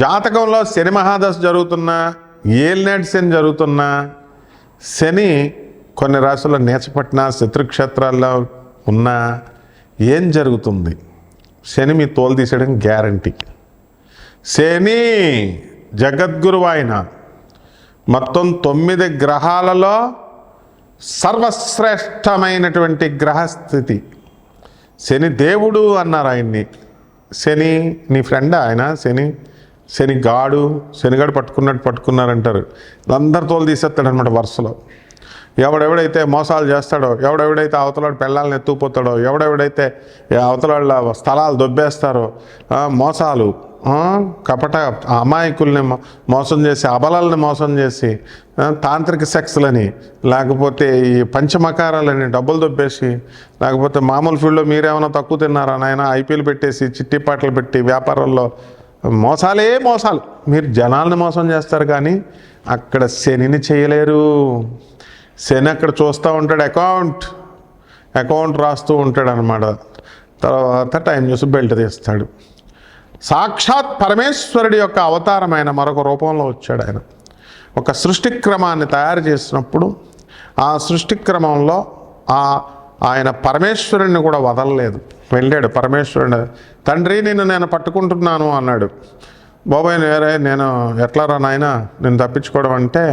జాతకంలో శని మహాదశ జరుగుతున్నా, ఏలినాటి శని జరుగుతున్నా, శని కొన్ని రాశుల్లో నీచపట్టిన శత్రుక్షేత్రాల్లో ఉన్నా ఏం జరుగుతుంది? శని మీ తోలు తీసేయడం గ్యారంటీ. శని జగద్గురువు ఆయన. మొత్తం 9 గ్రహాలలో సర్వశ్రేష్టమైనటువంటి గ్రహస్థితి. శని దేవుడు అన్నారు ఆయన్ని. శని నీ ఫ్రెండ్ ఆయన. శనిగాడు పట్టుకున్నట్టు పట్టుకున్నారంటారు. అందరు తోలు తీసేస్తాడు అనమాట వరుసలో. ఎవడెవడైతే మోసాలు చేస్తాడో, ఎవడెవడైతే అవతలాడు పెళ్ళాలను ఎత్తుకుపోతాడో, ఎవడెవడైతే అవతలాళ్ళ స్థలాలు దొబ్బేస్తారో, మోసాలు, కపట అమాయకుల్ని మోసం చేసి, అబలాలని మోసం చేసి, తాంత్రిక సెక్స్లని, లేకపోతే ఈ పంచమకారాలని డబ్బులు దొబ్బేసి, లేకపోతే మామూలు ఫీల్డ్లో మీరేమైనా తక్కువ తిన్నారా నాయన ఐపీఎల్ పెట్టేసి చిట్టిపాటలు పెట్టి వ్యాపారాల్లో మోసాలు. మీరు జనాలను మోసం చేస్తారు కానీ అక్కడ శనిని చేయలేరు. శని అక్కడ చూస్తూ ఉంటాడు, అకౌంట్ రాస్తూ ఉంటాడు అనమాట. తర్వాత టైం చూసి బెల్ట్ తీస్తాడు. సాక్షాత్ పరమేశ్వరుడి యొక్క అవతారమైన మరొక రూపంలో వచ్చాడు ఆయన. ఒక సృష్టి క్రమాన్ని తయారు చేసినప్పుడు ఆ సృష్టి క్రమంలో ఆయన పరమేశ్వరుడిని కూడా వదలలేదు. వెళ్ళాడు పరమేశ్వరుడు. తండ్రి నేను పట్టుకుంటున్నాను అన్నాడు. బాబాయ్ నేను ఎట్లా రా నాయన నేను తప్పించుకోవడం అంటే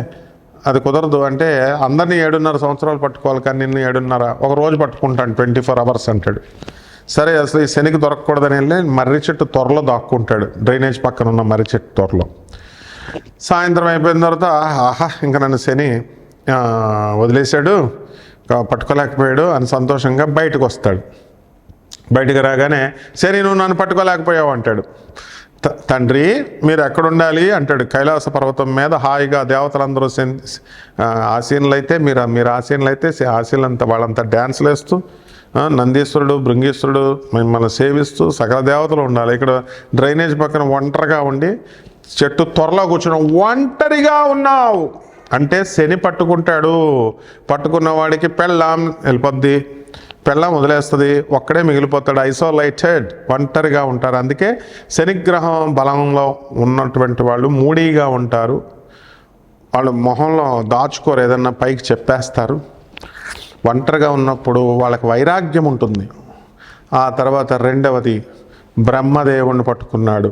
అది కుదరదు. అంటే అందరినీ 7.5 సంవత్సరాలు పట్టుకోవాలి, కానీ నిన్ను 7.5 ఒక రోజు పట్టుకుంటాను, 24 అవర్స్ అంటాడు. సరే అసలు ఈ శనికి దొరకకూడదని వెళ్ళి మర్రి చెట్టు త్వరలో దాక్కుంటాడు, డ్రైనేజ్ పక్కన ఉన్న మర్రి చెట్టు త్వరలో. సాయంత్రం అయిపోయిన తర్వాత ఇంకా నన్ను శని వదిలేశాడు, పట్టుకోలేకపోయాడు అని సంతోషంగా బయటకు వస్తాడు. బయటకు రాగానే శని నువ్వు నన్ను పట్టుకోలేకపోయావు అంటాడు. తండ్రి మీరు ఎక్కడుండాలి అంటాడు. కైలాస పర్వతం మీద హాయిగా దేవతలందరూ ఆసీనులు అయితే మీరు ఆసీనులు అయితే ఆసీనులంతా వాళ్ళంతా డ్యాన్సులు వేస్తూ, నందీశ్వరుడు భృంగీశ్వరుడు మిమ్మల్ని సేవిస్తూ సకల దేవతలు ఉండాలి. ఇక్కడ డ్రైనేజ్ పక్కన ఒంటరిగా ఉండి చెట్టు త్వరలో కూర్చుని ఒంటరిగా ఉన్నావు అంటే శని పట్టుకుంటాడు. పట్టుకున్న వాడికి పెళ్ళాం వెళ్ళిపోద్ది, పెళ్ళాం వదిలేస్తుంది, ఒక్కడే మిగిలిపోతాడు. ఐసోలేటెడ్, ఒంటరిగా ఉంటారు. అందుకే శనిగ్రహం బలంలో ఉన్నటువంటి వాళ్ళు మూడీగా ఉంటారు. వాళ్ళు మొహంలో దాచుకోరు, ఏదన్నా పైకి చెప్పేస్తారు. ఒంటరిగా ఉన్నప్పుడు వాళ్ళకి వైరాగ్యం ఉంటుంది. ఆ తర్వాత రెండవది బ్రహ్మదేవుణ్ణి పట్టుకున్నాడు.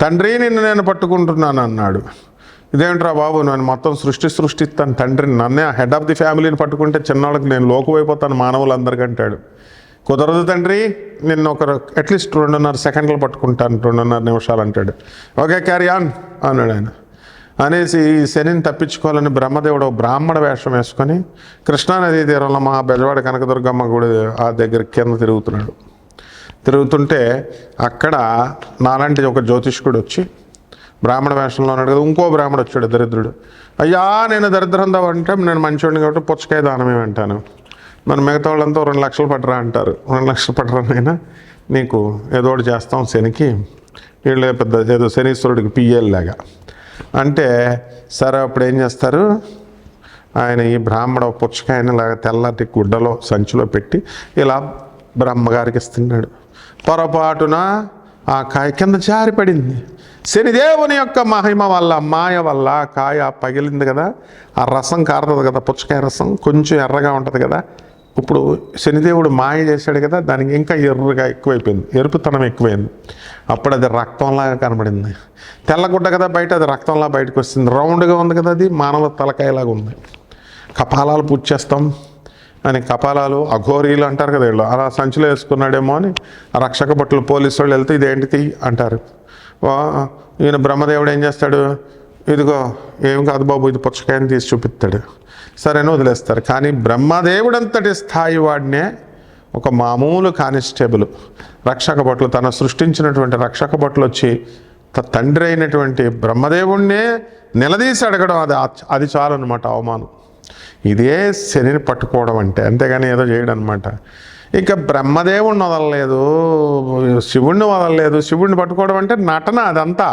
తండ్రి నేను పట్టుకుంటున్నాను అన్నాడు. ఇదేంట్రా బాబు నేను మొత్తం సృష్టిస్తాను తండ్రిని, నన్నే హెడ్ ఆఫ్ ది ఫ్యామిలీని పట్టుకుంటే చిన్నవాళ్ళకి నేను లోకువైపోతాను మానవులందరికంటాడు. కుదరదు తండ్రి, నిన్ను అట్లీస్ట్ 2.5 సెకండ్లు పట్టుకుంటాను, 2.5 నిమిషాలు అంటాడు. ఓకే క్యారీ ఆన్ అన్నాడు ఆయన. అనేసి శనిని తప్పించుకోవాలని బ్రహ్మదేవుడు బ్రాహ్మణ వేషం వేసుకొని కృష్ణానదీ తీరంలో మా బెజవాడ కనకదుర్గమ్మ గుడి ఆ దగ్గర కింద తిరుగుతుంటే అక్కడ నాలాంటి ఒక జ్యోతిష్కుడు వచ్చి బ్రాహ్మణ వేషంలో ఉన్నాడు కదా. ఇంకో బ్రాహ్మడు వచ్చాడు దరిద్రుడు. అయ్యా నేను దరిద్రం అంటే నేను మంచివాడిని కాబట్టి పుచ్చకాయ దానం ఏమంటాను, మరి మిగతా వాళ్ళంతా 2 లక్షలు పట్టరా అంటారు. 2 లక్షలు పట్టరానైనా నీకు ఏదో ఒకటి చేస్తాం శనికి, వీళ్ళు పెద్ద ఏదో శనీశ్వరుడికి పియ్యేలాగా అంటే సరే అప్పుడు ఏం చేస్తారు, ఆయన ఈ బ్రాహ్మణ పుచ్చకాయని లాగా తెల్లటి గుడ్డలో సంచిలో పెట్టి ఇలా బ్రహ్మగారికి ఇస్తున్నాడు. పొరపాటున ఆ కాయ కింద జారిపడింది. శనిదేవుని యొక్క మహిమ వల్ల మాయ వల్ల కాయ పగిలింది కదా, ఆ రసం కారుతుంది కదా, పుచ్చకాయ రసం కొంచెం ఎర్రగా ఉంటుంది కదా. ఇప్పుడు శనిదేవుడు మాయ చేశాడు కదా, దానికి ఇంకా ఎర్రగా ఎక్కువైపోయింది, ఎరుపుతనం ఎక్కువైంది. అప్పుడు అది రక్తంలాగా కనబడింది. తెల్లగుడ్డ కదా బయట, అది రక్తంలా బయటకు వస్తుంది. రౌండ్గా ఉంది కదా, అది మానవ తలకాయలాగా ఉంది. కపాలాలు పూజ చేస్తాం అని కపాలాలు అఘోరీలు అంటారు కదా, వీళ్ళు అలా సంచిలో వేసుకున్నాడేమో అని రక్షక భటులు పోలీసు వాళ్ళు వెళ్తే ఇదేంటిది అంటారు. ఈయన బ్రహ్మదేవుడు ఏం చేస్తాడు, ఇదిగో ఏం కాదు బాబు ఇది పుచ్చకాయని తీసి చూపిస్తాడు. సరేనా వదిలేస్తారు. కానీ బ్రహ్మదేవుడు అంతటి స్థాయి వాడినే ఒక మామూలు కానిస్టేబుల్ రక్షక భటులు తన సృష్టించినటువంటి రక్షక భటులు వచ్చి తండ్రి అయినటువంటి బ్రహ్మదేవుణ్ణే నిలదీసి అడగడం, అది చాలు అనమాట అవమానం. ఇదే శనిని పట్టుకోవడం అంటే, అంతేగాని ఏదో చేయడం అనమాట. ఇక బ్రహ్మదేవుడిని వదలలేదు, శివుణ్ణి వదలలేదు. శివుణ్ణి పట్టుకోవడం అంటే నటన అదంతా.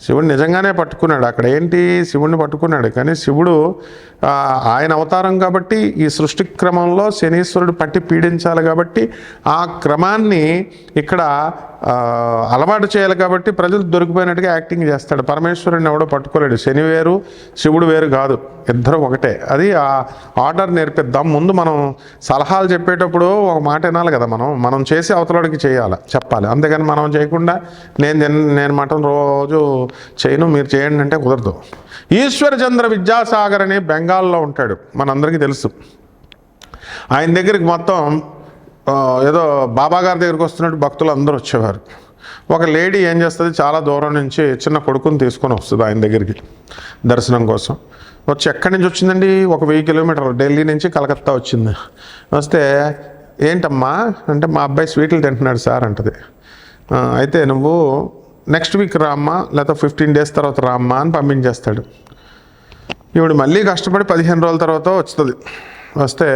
శివుడు నిజంగానే పట్టుకున్నాడు. అక్కడ ఏంటి, శివుణ్ణి పట్టుకున్నాడు. కానీ శివుడు ఆయన అవతారం కాబట్టి ఈ సృష్టి క్రమంలో శనీశ్వరుడు పట్టి పీడించాలి కాబట్టి ఆ క్రమాన్ని ఇక్కడ అలవాటు చేయాలి కాబట్టి ప్రజలు దొరికిపోయినట్టుగా యాక్టింగ్ చేస్తాడు. పరమేశ్వరుని ఎవడో పట్టుకోలేడు. శని వేరు శివుడు వేరు కాదు, ఇద్దరు ఒకటే. అది ఆ ఆర్డర్ నేర్పిద్దాం. ముందు మనం సలహాలు చెప్పేటప్పుడు ఒక మాట వినాలి కదా, మనం చేసి అవతలడికి చెప్పాలి. అంతేగాని మనం చేయకుండా నేను మటన్ రోజు చేయను మీరు చేయండి అంటే కుదరదు. ఈశ్వరచంద్ర విద్యాసాగర్ అని బెంగాల్లో ఉంటాడు, మనందరికీ తెలుసు. ఆయన దగ్గరికి మొత్తం ఏదో బాబా గారి దగ్గరికి వస్తున్నట్టు భక్తులు అందరూ వచ్చేవారు. ఒక లేడీ ఏం చేస్తుంది, చాలా దూరం నుంచి చిన్న కొడుకుని తీసుకొని వస్తుంది ఆయన దగ్గరికి దర్శనం కోసం. వచ్చి ఎక్కడి నుంచి వచ్చిందండి, ఒక 1000 కిలోమీటర్లు, ఢిల్లీ నుంచి కలకత్తా వచ్చింది. వస్తే ఏంటమ్మా అంటే, మా అబ్బాయి స్వీట్లు తింటున్నాడు సార్ అంటది. అయితే నువ్వు నెక్స్ట్ వీక్ రామ్మా, లేకపోతే 15 days తర్వాత రామ్మా అని పంపించేస్తాడు. ఈవిడ మళ్ళీ కష్టపడి 15 రోజుల తర్వాత వస్తుంది. వస్తే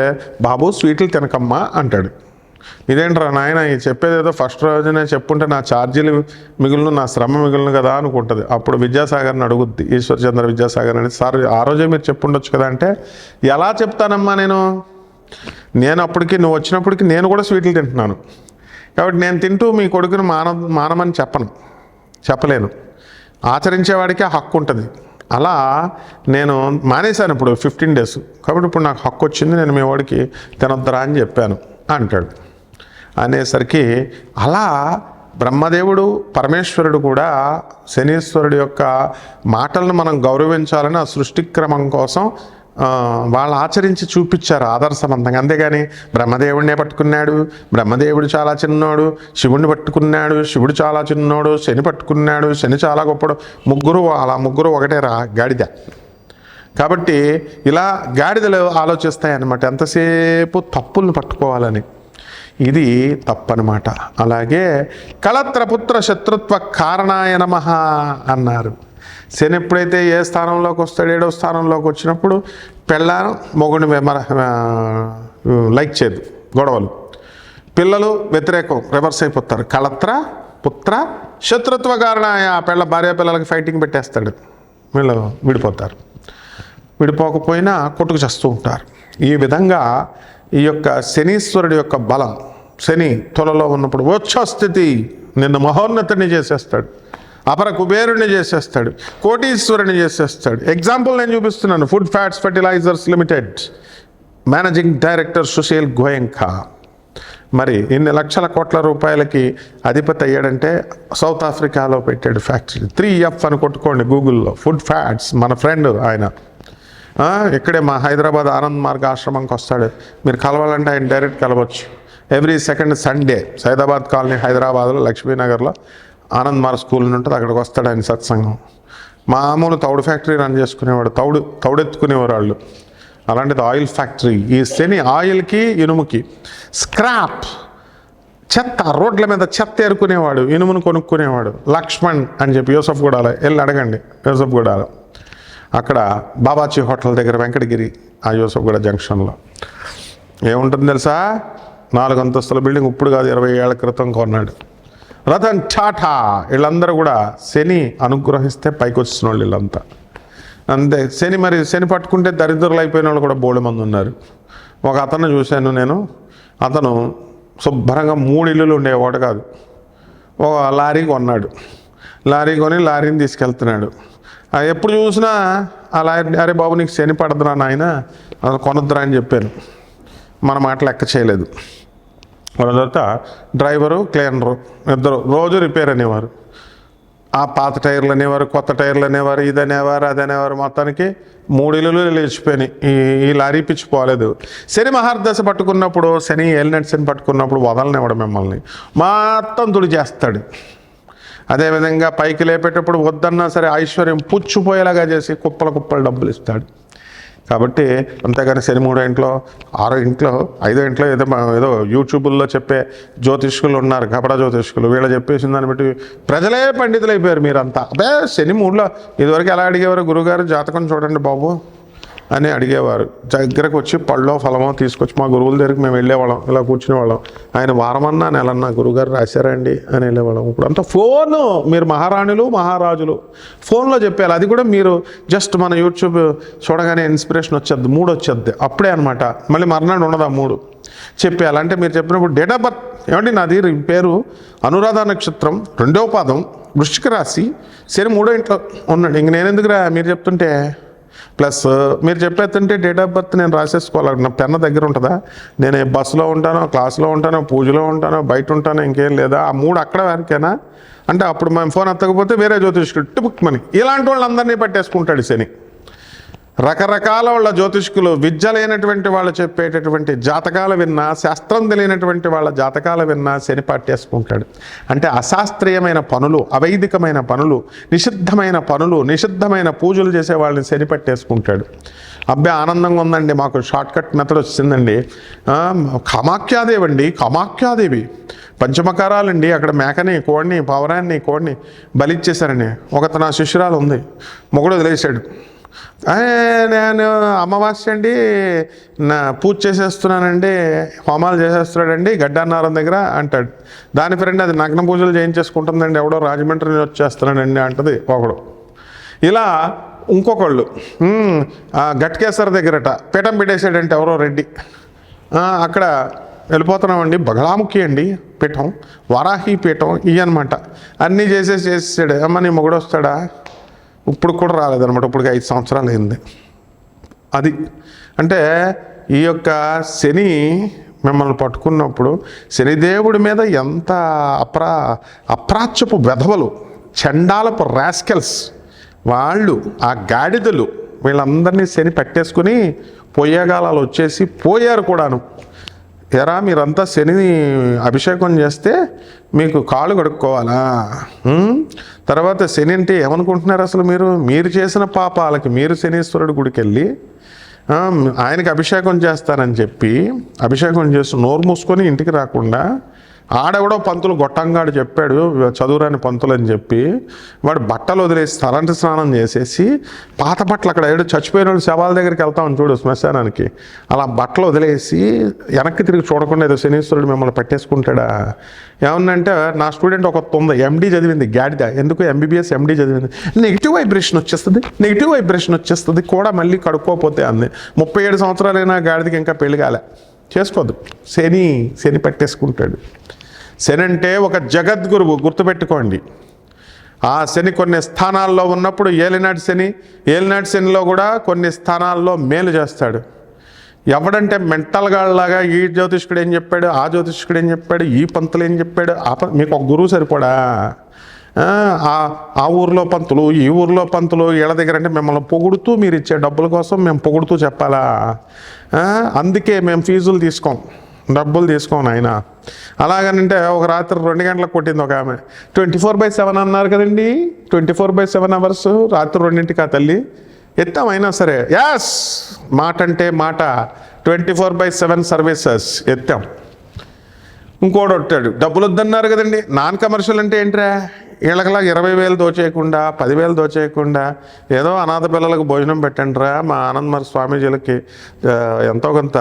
బాబు స్వీట్లు తినకమ్మా అంటాడు. ఇదేంట్రా నాయన, ఈ చెప్పేది ఏదో ఫస్ట్ రోజునే చెప్పుంటే నా ఛార్జీలు మిగులును, నా శ్రమ మిగులును కదా అనుకుంటుంది. అప్పుడు విద్యాసాగర్ని అడుగుద్ది, ఈశ్వరచంద్ర విద్యాసాగర్ అని, సార్ ఆ రోజే మీరు చెప్పుండొచ్చు కదా అంటే, ఎలా చెప్తానమ్మా నేను అప్పటికి నువ్వు వచ్చినప్పటికి నేను కూడా స్వీట్లు తింటున్నాను కాబట్టి నేను తింటూ మీ కొడుకుని మానమని చెప్పలేను. ఆచరించేవాడికి హక్కు ఉంటుంది. అలా నేను మానేశాను ఇప్పుడు 15 days, కాబట్టి ఇప్పుడు నాకు హక్కు వచ్చింది, నేను మీ వాడికి తినొద్దరా అని చెప్పాను అంటాడు. అనేసరికి అలా బ్రహ్మదేవుడు పరమేశ్వరుడు కూడా శనీశ్వరుడు యొక్క మాటలను మనం గౌరవించాలని ఆ సృష్టిక్రమం కోసం వాళ్ళు ఆచరించి చూపించారు ఆదర్శవంతంగా. అంతేగాని బ్రహ్మదేవుడినే పట్టుకున్నాడు, బ్రహ్మదేవుడు చాలా చిన్నోడు, శివుడిని పట్టుకున్నాడు, శివుడు చాలా చిన్నోడు, శని పట్టుకున్నాడు, శని చాలా గొప్పడు, ముగ్గురు ఒకటే గాడిద. కాబట్టి ఇలా గాడిదలు ఆలోచిస్తాయన్నమాట, ఎంతసేపు తప్పులను పట్టుకోవాలని. ఇది తప్పనమాట. అలాగే కళత్రపుత్ర శత్రుత్వ కారణాయ నమః అన్నారు. శని ఎప్పుడైతే ఏ స్థానంలోకి వస్తాడు, 7వ స్థానంలోకి వచ్చినప్పుడు పెళ్ళాను మొగుడిని లైక్ చేయదు, గొడవలు, పిల్లలు వ్యతిరేకం, రివర్స్ అయిపోతారు. కళత్ర పుత్ర శత్రుత్వ కారణాయ, భార్య పిల్లలకి ఫైటింగ్ పెట్టేస్తాడు, వీళ్ళు విడిపోతారు. విడిపోకపోయినా కొట్టుకు చేస్తూ ఉంటారు. ఈ విధంగా ఈ యొక్క శనీశ్వరుడి యొక్క బలం, శని తులలో ఉన్నప్పుడు వచ్చస్థితి నిన్ను మహోన్నతుని చేసేస్తాడు, అపర కుబేరుని చేసేస్తాడు, కోటీశ్వరుని చేసేస్తాడు. ఎగ్జాంపుల్ నేను చూపిస్తున్నాను. Food fats fertilisers limited managing director Sushil Goenka మరి ఇన్ని లక్షల కోట్ల రూపాయలకి అధిపతి అయ్యాడంటే సౌత్ ఆఫ్రికాలో పెట్టాడు ఫ్యాక్టరీ. 3F అని కొట్టుకోండి గూగుల్లో. Food fats. మన ఫ్రెండ్ ఆయన ఇక్కడే మా హైదరాబాద్ ఆనంద్ మార్గ ఆశ్రమంకి వస్తాడు. మీరు కలవాలంటే ఆయన డైరెక్ట్ కలవచ్చు. Every second Sunday Saidabad colony హైదరాబాద్లో లక్ష్మీనగర్లో ఆనంద్ మార్గ స్కూల్ ఉంటుంది, అక్కడికి వస్తాడు ఆయన సత్సంగం. మామూలు తౌడు ఫ్యాక్టరీ రన్ చేసుకునేవాడు, తౌడెత్తుకునేవారు వాళ్ళు. అలాంటిది ఆయిల్ ఫ్యాక్టరీ. ఈ శని ఆయిల్కి ఇనుముకి స్క్రాప్ చెత్త, రోడ్ల మీద చెత్త ఏరుకునేవాడు, ఇనుమును కొనుక్కునేవాడు. లక్ష్మణ్ అని చెప్పి యూసఫ్గూడలో వెళ్ళి అడగండి. యూసఫ్గూడలో అక్కడ బాబాజీ హోటల్ దగ్గర వెంకటగిరి, ఆ యూసఫ్గూడ జంక్షన్లో ఏముంటుంది తెలుసా, 4 అంతస్తుల బిల్డింగ్. ఇప్పుడు కాదు, 20 ఏళ్ల క్రితం కొన్నాడు. రతన్ టాటా వీళ్ళందరూ కూడా శని అనుగ్రహిస్తే పైకి వచ్చిన వాళ్ళు వీళ్ళంతా. అంతే. శని పట్టుకుంటే దరిద్రులు అయిపోయిన వాళ్ళు కూడా బోళె మంది ఉన్నారు. ఒక అతను చూశాను నేను. అతను శుభ్రంగా 3 ఇల్లులు ఉండేవాడు కాదు, ఒక లారీ కొన్నాడు. లారీ కొని లారీని తీసుకెళ్తున్నాడు. ఎప్పుడు చూసినా ఆ లారీ, అరే బాబు నీకు శని పడదురా నాయన, అసలు కొనొద్దురా అని చెప్పాను. మన మాట లెక్క చేయలేదు. వాళ్ళ తర్వాత డ్రైవరు క్లీనరు ఇద్దరు రోజు రిపేర్ అనేవారు. ఆ పాత టైర్లు అనేవారు, కొత్త టైర్లు అనేవారు, ఇది అనేవారు, అది అనేవారు. మొత్తానికి 3 ఇల్లులు లేచిపోయినాయి. ఈ లారీ పిచ్చి పోలేదు. శని మహర్దశ పట్టుకున్నప్పుడు, శని ఏలినట్టు శని పట్టుకున్నప్పుడు వదలనివ్వడం మిమ్మల్ని మొత్తం తుడి చేస్తాడు. అదేవిధంగా పైకి లేపేటప్పుడు వద్దన్నా సరే ఐశ్వర్యం పుచ్చిపోయేలాగా చేసి కుప్పలు డబ్బులు ఇస్తాడు. కాబట్టి అంతేగాని శని 3 ఇంట్లో 6 ఇంట్లో 5 ఇంట్లో ఏదో యూట్యూబుల్లో చెప్పే జ్యోతిష్కులు ఉన్నారు, కపడ జ్యోతిష్కులు. వీళ్ళు చెప్పేసిన దాన్ని బట్టి ప్రజలే పండితులు అయిపోయారు. మీరంతా అదే శని 3లో ఇదివరకు ఎలా అడిగేవారు, గురువుగారు జాతకం చూడండి బాబు అని అడిగేవారు. దగ్గరకు వచ్చి పళ్ళో ఫలమో తీసుకొచ్చి మా గురువుల దగ్గరికి మేము వెళ్ళేవాళ్ళం, ఇలా కూర్చునేవాళ్ళం. ఆయన వారమన్నా నెలన్నా గురువుగారు రాశారండి అని వెళ్ళేవాళ్ళం. ఇప్పుడు అంతా ఫోను. మీరు మహారాణులు మహారాజులు ఫోన్లో చెప్పాలి. అది కూడా మీరు జస్ట్ మన యూట్యూబ్ చూడగానే ఇన్స్పిరేషన్ మూడ్ వచ్చేద్ది అప్పుడే అనమాట. మళ్ళీ మర్నాడు ఉండదు ఆ మూడు చెప్పేయాలి. అంటే మీరు చెప్పినప్పుడు డేట్ ఆఫ్ బర్త్ ఏమండి నాది పేరు అనురాధ నక్షత్రం, 2వ పాదం, వృశ్చిక రాశి, శని 3వ ఇంట్లో ఉన్నాడు. ఇంక నేను ఎందుకురా మీరు చెప్తుంటే, ప్లస్ మీరు చెప్పేస్తుంటే డేట్ ఆఫ్ బర్త్ నేను రాసేసుకోవాలి. నా పెన్న దగ్గర ఉంటుందా? నేను బస్సులో ఉంటానో, క్లాసులో ఉంటానో, పూజలో ఉంటానో, బయట ఉంటానో, ఇంకేం లేదా? ఆ 3 అక్కడ వరకేనా అంటే అప్పుడు మేము ఫోన్ ఎత్తకపోతే వేరే జ్యోతిష్కుడు టిపుక్మని ఇలాంటి వాళ్ళందరినీ పట్టేసుకుంటాడు శని. రకరకాల వాళ్ళ జ్యోతిష్కులు, విద్య లేనటువంటి వాళ్ళు చెప్పేటటువంటి జాతకాలు విన్నా, శాస్త్రం తెలియనటువంటి వాళ్ళ జాతకాలు విన్నా శని పట్టేసుకుంటాడు. అంటే అశాస్త్రీయమైన పనులు, అవైదికమైన పనులు, నిషిద్ధమైన పనులు, నిషిద్ధమైన పూజలు చేసే వాళ్ళని శని పట్టేసుకుంటాడు. అబ్బాయి ఆనందంగా ఉందండి, మాకు షార్ట్ కట్ మెథడ్ వచ్చిందండి. కామాఖ్యాదేవి అండి, కామాఖ్యాదేవి పంచమకారాలండి, అక్కడ మేకని, కోడిని, పావురాన్ని, కోడిని బలిచ్చేశారండి. ఒకత నా శిష్యురాలు ఉంది, మొగుడు వదిలేశాడు. నేను అమావాస్య అండి నా పూజ చేసేస్తున్నానండి, హోమాలు చేసేస్తున్నాడండి గడ్డాన్నారం దగ్గర అంటాడు. దాని ఫ్రెండ్ అది నగ్న పూజలు చేయించేసుకుంటుందండి, ఎవడో రాజమండ్రి నుంచి వచ్చేస్తున్నాడండి అంటది ఒకడు. ఇలా ఇంకొకళ్ళు గట్కేసర్ దగ్గరట పీఠం పెట్టేసాడంటే ఎవరో రెడ్డి, అక్కడ వెళ్ళిపోతున్నామండి, బగలాముఖి అండి పీఠం, వారాహి పీఠం ఇవన్నమాట. అన్నీ చేసేసాడు. అమ్మ నీ మొగుడు వస్తాడా? ఇప్పుడు కూడా రాలేదనమాట, ఇప్పటికి 5 సంవత్సరాలు అయింది. అది అంటే ఈ యొక్క శని మిమ్మల్ని పట్టుకున్నప్పుడు శనిదేవుడి మీద ఎంత అప్రాచ్యపు వెధవలు, చండాలపు రాస్కెల్స్ వాళ్ళు, ఆ గాడిదలు వీళ్ళందరినీ శని పట్టేసుకుని పొయ్యేగాలాలు వచ్చేసి పోయారు కూడాను. ఎరా మీరంతా శనిని అభిషేకం చేస్తే మీకు కాళ్ళు కడుక్కోవాలా? తర్వాత శని అంటే ఏమనుకుంటున్నారు అసలు మీరు చేసిన పాపాలకి మీరు శనీశ్వరుడి గుడికి వెళ్ళి ఆయనకి అభిషేకం చేస్తానని చెప్పి అభిషేకం చేసి నోరు మూసుకొని ఇంటికి రాకుండా ఆడెవడో పంతులు గొట్టంగాడు చెప్పాడు, చదువురాని పంతులు అని చెప్పి వాడు బట్టలు వదిలేసి తలంటి స్నానం చేసేసి పాత బట్టలు, అక్కడ ఏడు చచ్చిపోయిన వాళ్ళు శవాల దగ్గరికి వెళ్తామని చూడు శ్మశానానికి, అలా బట్టలు వదిలేసి వెనక్కి తిరిగి చూడకుండా ఏదో శనీశ్వరుడు మిమ్మల్ని పట్టేసుకుంటాడా? ఏమన్నంటే నా స్టూడెంట్ ఒక ఉంది, ఎండి చదివింది గాడిద, ఎందుకు ఎంబీబీఎస్ ఎండి చదివింది, నెగిటివ్ వైబ్రేషన్ వచ్చేస్తుంది కూడా మళ్ళీ కడుక్కోపోతే అంది. 37 సంవత్సరాలైనా గాడిదకి ఇంకా పెళ్లి కాలే, చేసుకోదు. శని పట్టేసుకుంటాడు. శని అంటే ఒక జగద్గురువు, గుర్తుపెట్టుకోండి. ఆ శని కొన్ని స్థానాల్లో ఉన్నప్పుడు ఏలినాటి శనిలో కూడా కొన్ని స్థానాల్లో మేలు చేస్తాడు. ఎవడంటే మెంటల్గాళ్ళలాగా ఈ జ్యోతిష్కుడు ఏం చెప్పాడు, ఆ జ్యోతిష్కుడు ఏం చెప్పాడు, ఈ పంతులు ఏం చెప్పాడు, మీకు ఒక గురువు సరిపోడా? ఆ ఊర్లో పంతులు, ఈ ఊర్లో పంతులు, వీళ్ళ దగ్గర అంటే మిమ్మల్ని పొగుడుతూ మీరు ఇచ్చే డబ్బుల కోసం మేము పొగుడుతూ చెప్పాలా? అందుకే మేము ఫీజులు తీసుకోం, డబ్బులు తీసుకోను ఆయన. అలాగనంటే ఒక రాత్రి 2 గంటలకు కొట్టింది ఒక ఆమె. 24/7 అన్నారు కదండి, 24/7 అవర్స్, రాత్రి 2ంటికి ఆ తల్లి ఎత్తాం. అయినా సరే యాస్ మాట అంటే మాట, 24/7 సర్వీసెస్ ఎత్తాం. ఇంకోటి వచ్చాడు, డబ్బులు వద్దన్నారు కదండి. నాన్ కమర్షియల్ అంటే ఏంట్రా? వీళ్ళకలా 20,000 దోచేయకుండా, 10,000 దోచేయకుండా ఏదో అనాథ పిల్లలకు భోజనం పెట్టండిరా, మా ఆనందమరి స్వామీజీలకి ఎంతో కొంత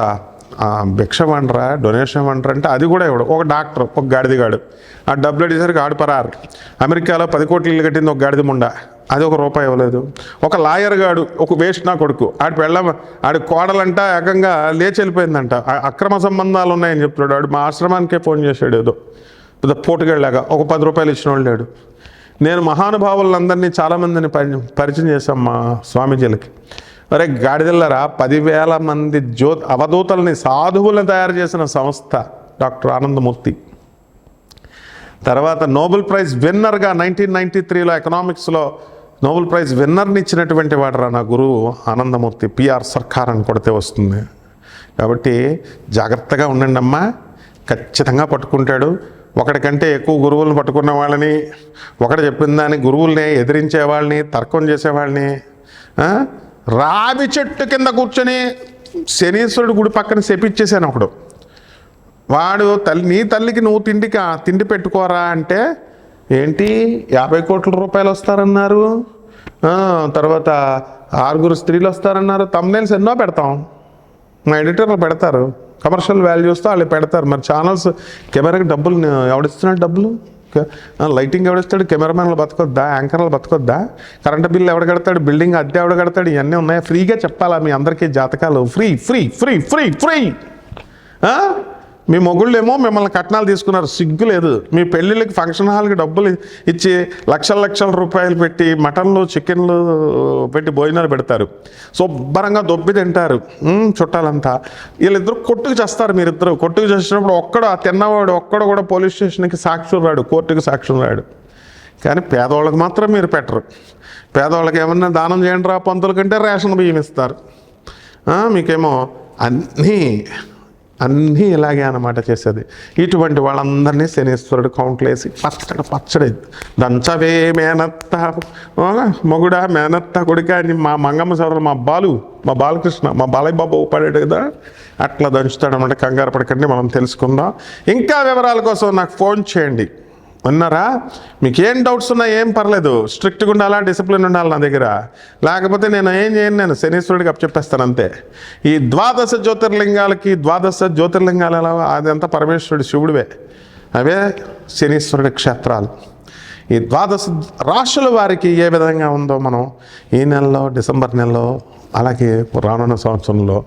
భిక్ష వండరా, డొనేషన్ వండరా అంటే అది కూడా ఇవ్వడు. ఒక డాక్టర్, ఒక గాడిదిగాడు, ఆ డబ్బులు అడిగేసరికి ఆడు పరారు. అమెరికాలో 10 కోట్లు ఇల్లు కట్టింది ఒక గాడిద ముండ, అది ₹1 ఇవ్వలేదు. ఒక లాయర్ గాడు, ఒక వేస్ట్ నా కొడుకు, ఆడి కోడలంట ఏకంగా లేచి వెళ్ళిపోయిందంట, అక్రమ సంబంధాలు ఉన్నాయని చెప్తున్నాడు. ఆడు మా ఆశ్రమానికే ఫోన్ చేశాడు, ఏదో పెద్ద పోటుగాళ్ళలాగా. ఒక ₹10 ఇచ్చిన వాళ్ళు లేడు. నేను మహానుభావులందరినీ చాలామందిని పరిచయం చేశాం మా స్వామీజీలకి. అరే గాడిదల్లరా, 10,000 మంది అవధూతల్ని, సాధువులను తయారు చేసిన సంస్థ డాక్టర్ ఆనందమూర్తి. తర్వాత నోబెల్ ప్రైజ్ విన్నర్గా 1993లో ఎకనామిక్స్లో నోబెల్ ప్రైజ్ విన్నర్ని ఇచ్చినటువంటి వాడరా నా గురువు ఆనందమూర్తి. పిఆర్ సర్కార్ అని కొడితే వస్తుంది. కాబట్టి జాగ్రత్తగా ఉండండి అమ్మా, ఖచ్చితంగా పట్టుకుంటాడు. ఒకటికంటే ఎక్కువ గురువులను పట్టుకున్న వాళ్ళని, ఒకటి చెప్పిన దాన్ని గురువుల్ని ఎదిరించే వాళ్ళని, తర్కం చేసేవాళ్ళని, రావి చెట్టు కింద కూర్చొని శనీశ్వరుడు గుడి పక్కన శపిచ్చేసాను ఒకడు. వాడు నీ తల్లికి నువ్వు తిండి పెట్టుకోరా అంటే ఏంటి 50 కోట్ల రూపాయలు వస్తారన్నారు, తర్వాత 6 స్త్రీలు వస్తారన్నారు. తమ్నైల్స్ ఎన్నో పెడతాం, మా ఎడిటర్లు పెడతారు, కమర్షియల్ వాల్యూస్తో వాళ్ళు పెడతారు. మరి ఛానల్స్ కెమెరాకి డబ్బులు ఎవడిస్తున్నాడు? డబ్బులు లైటింగ్ ఎవడిస్తాడు? కెమెరామెన్లు బతకొద్దా? యాంకర్లు బతకొద్దా? కరెంటు బిల్లు ఎవడ కడతాడు? బిల్డింగ్ అద్దె ఎవడ కడతాడు? ఇవన్నీ ఉన్నాయా? ఫ్రీగా చెప్పాలా మీ అందరికీ జాతకాలు? Free free free free free మీ మొగుళ్ళేమో మిమ్మల్ని కట్నాలు తీసుకున్నారు, సిగ్గు లేదు. మీ పెళ్ళిళ్ళకి ఫంక్షన్ హాల్కి డబ్బులు ఇచ్చి లక్షల రూపాయలు పెట్టి మటన్లు చికెన్లు పెట్టి భోజనాలు పెడతారు, శుభ్రంగా దొబ్బి తింటారు చుట్టాలంతా. వీళ్ళిద్దరు కొట్టుకు చేస్తారు. మీరిద్దరు కొట్టుకు చేసినప్పుడు ఆ తిన్నవాడు ఒక్కడు కూడా పోలీస్ స్టేషన్కి సాక్షులు రాడు, కోర్టుకి సాక్షులు రాడు. కానీ పేదవాళ్ళకి మాత్రం మీరు పెట్టరు. పేదవాళ్ళకి ఏమన్నా దానం చేయండి రా పంతుల కంటే రేషన్ బియ్యం ఇస్తారు. మీకేమో అన్నీ ఇలాగే అన్నమాట చేసేది. ఇటువంటి వాళ్ళందరినీ శనీశ్వరుడు కౌంట్లు వేసి పచ్చడి దంచవే మేనత్త మొగుడా మేనత్త కొడుక అని మా మంగమ్మ సోదరులు మా బాలకృష్ణ మా బాలయ్య బాబు పడాడు కదా, అట్లా దంచుతాడు అన్నమాట. కంగారు పడకండి, మనం తెలుసుకుందాం. ఇంకా వివరాల కోసం నాకు ఫోన్ చేయండి. ఉన్నారా? మీకు ఏం డౌట్స్ ఉన్నా ఏం పర్లేదు, స్ట్రిక్ట్గా ఉండాలా, డిసిప్లిన్ ఉండాలి నా దగ్గర. లేకపోతే నేను ఏం చేయను, నేను శనీశ్వరుడికి అప్పచెప్పేస్తాను అంతే. ఈ ద్వాదశ జ్యోతిర్లింగాలు ఎలా, అదంతా పరమేశ్వరుడు శివుడివే, అవే శనీశ్వరుడి క్షేత్రాలు. ఈ ద్వాదశ రాశుల వారికి ఏ విధంగా ఉందో మనం ఈ నెలలో, డిసెంబర్ నెలలో, అలాగే రానున్న సంవత్సరంలో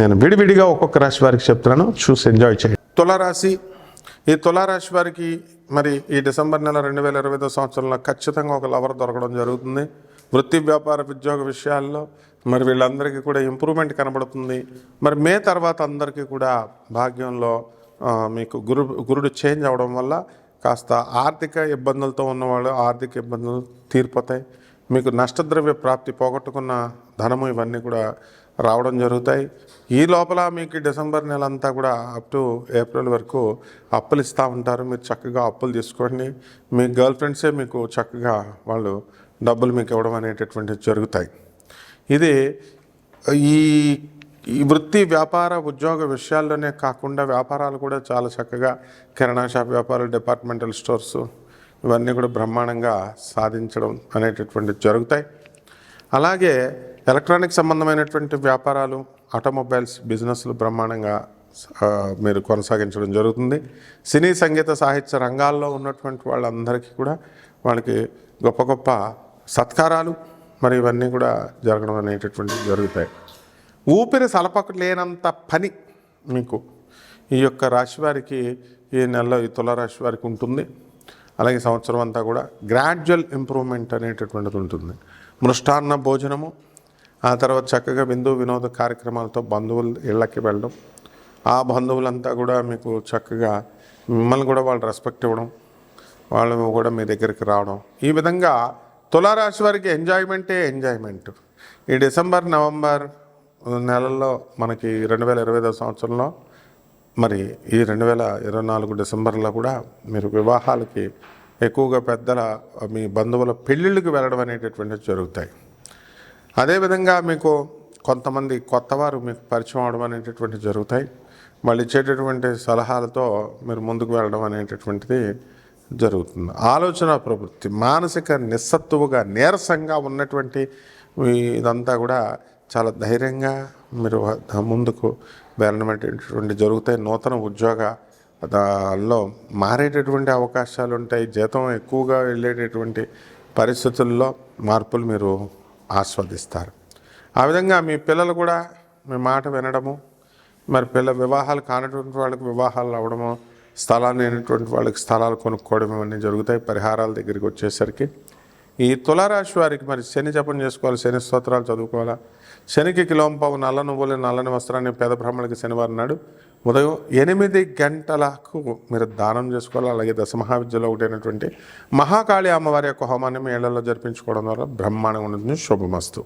నేను విడివిడిగా ఒక్కొక్క రాశి వారికి చెప్తున్నాను, చూసి ఎంజాయ్ చేయండి. తులారాశి. ఈ తులారాశి వారికి మరి ఈ డిసెంబర్ నెల 2025 సంవత్సరంలో ఖచ్చితంగా ఒక లవర్ దొరకడం జరుగుతుంది. వృత్తి, వ్యాపార, ఉద్యోగ విషయాల్లో మరి వీళ్ళందరికీ కూడా ఇంప్రూవ్మెంట్ కనబడుతుంది. మరి మే తర్వాత అందరికీ కూడా భాగ్యంలో మీకు గురుడు చేంజ్ అవ్వడం వల్ల కాస్త ఆర్థిక ఇబ్బందులతో ఉన్నవాళ్ళు ఆర్థిక ఇబ్బందులు తీరిపోతాయి. మీకు నష్టద్రవ్య ప్రాప్తి, పోగొట్టుకున్న ధనము ఇవన్నీ కూడా రావడం జరుగుతాయి. ఈ లోపల మీకు డిసెంబర్ నెల అంతా కూడా అప్ టు ఏప్రిల్ వరకు అప్పులు ఇస్తూ ఉంటారు. మీరు చక్కగా అప్పులు తీసుకోండి. మీ గర్ల్ ఫ్రెండ్సే మీకు చక్కగా వాళ్ళు డబ్బులు మీకు ఇవ్వడం అనేటటువంటివి జరుగుతాయి. ఇది ఈ వృత్తి, వ్యాపార, ఉద్యోగ విషయాల్లోనే కాకుండా వ్యాపారాలు కూడా చాలా చక్కగా కిరాణా షాప్ వ్యాపారాలు, డిపార్ట్మెంటల్ స్టోర్స్ ఇవన్నీ కూడా బ్రహ్మాండంగా సాధించడం అనేటటువంటివి జరుగుతాయి. అలాగే ఎలక్ట్రానిక్ సంబంధమైనటువంటి వ్యాపారాలు, ఆటోమొబైల్స్ బిజినెస్లు బ్రహ్మాండంగా మీరు కొనసాగించడం జరుగుతుంది. సినీ, సంగీత, సాహిత్య రంగాల్లో ఉన్నటువంటి వాళ్ళందరికీ కూడా వాళ్ళకి గొప్ప గొప్ప సత్కారాలు మరి ఇవన్నీ కూడా జరగడం అనేటటువంటివి జరుగుతాయి. ఊపిరి సలపలేనంత పని మీకు ఈ యొక్క రాశి వారికి ఈ నెలలో, ఈ తులారాశి వారికి ఉంటుంది. అలాగే సంవత్సరం అంతా కూడా గ్రాడ్యువల్ ఇంప్రూవ్మెంట్ అనేటటువంటిది ఉంటుంది. మృష్టాన్న భోజనము, ఆ తర్వాత చక్కగా వినోద కార్యక్రమాలతో బంధువుల ఇళ్ళకి వెళ్ళడం, ఆ బంధువులంతా కూడా మీకు చక్కగా మిమ్మల్ని కూడా వాళ్ళు రెస్పెక్ట్ ఇవ్వడం, వాళ్ళు కూడా మీ దగ్గరికి రావడం. ఈ విధంగా తులారాశి వారికి ఎంజాయ్మెంట్. ఈ డిసెంబర్, నవంబర్ నెలల్లో మనకి 2025 సంవత్సరంలో మరి ఈ 2024 డిసెంబర్లో కూడా మీరు వివాహాలకి ఎక్కువగా మీ బంధువుల పెళ్ళిళ్ళకి వెళ్ళడం అనేటటువంటివి జరుగుతాయి. అదేవిధంగా మీకు కొంతమంది కొత్తవారు మీకు పరిచయం అవడం అనేటటువంటివి జరుగుతాయి. వాళ్ళు ఇచ్చేటటువంటి సలహాలతో మీరు ముందుకు వెళ్ళడం అనేటటువంటిది జరుగుతుంది. ఆలోచన ప్రవృత్తి, మానసిక నిస్సత్తువుగా, నీరసంగా ఉన్నటువంటి ఇదంతా కూడా చాలా ధైర్యంగా మీరు ముందుకు వెళ్ళడం అనేటటువంటి జరుగుతాయి. నూతన ఉద్యోగాల్లో మారేటటువంటి అవకాశాలు ఉంటాయి. జీతం ఎక్కువగా వెళ్ళేటటువంటి పరిస్థితుల్లో మార్పులు మీరు ఆస్వాదిస్తారు. ఆ విధంగా మీ పిల్లలు కూడా మీ మాట వినడము, మరి వివాహాలు కానటువంటి వాళ్ళకి వివాహాలు అవ్వడము, స్థలాలు లేనటువంటి వాళ్ళకి స్థలాలు కొనుక్కోవడం ఇవన్నీ జరుగుతాయి. పరిహారాల దగ్గరికి వచ్చేసరికి ఈ తులారాశి వారికి మరి శని జపం చేసుకోవాలి, శని స్తోత్రాలు చదువుకోవాలా. శనికి కిలోంపావు నల్ల నువ్వులు, నల్లని వస్త్రాన్ని పేద బ్రాహ్మణులకి శనివారం నాడు ఉదయం 8 గంటలకు మీరు దానం చేసుకోవాలి. అలాగే దశమహావిద్యలో ఒకటైనటువంటి మహాకాళి అమ్మవారి యొక్క హోమాన్ని మీ ఇళ్లలో జరిపించుకోవడం ద్వారా బ్రహ్మాండంగా ఉంటుంది. శుభమస్తు.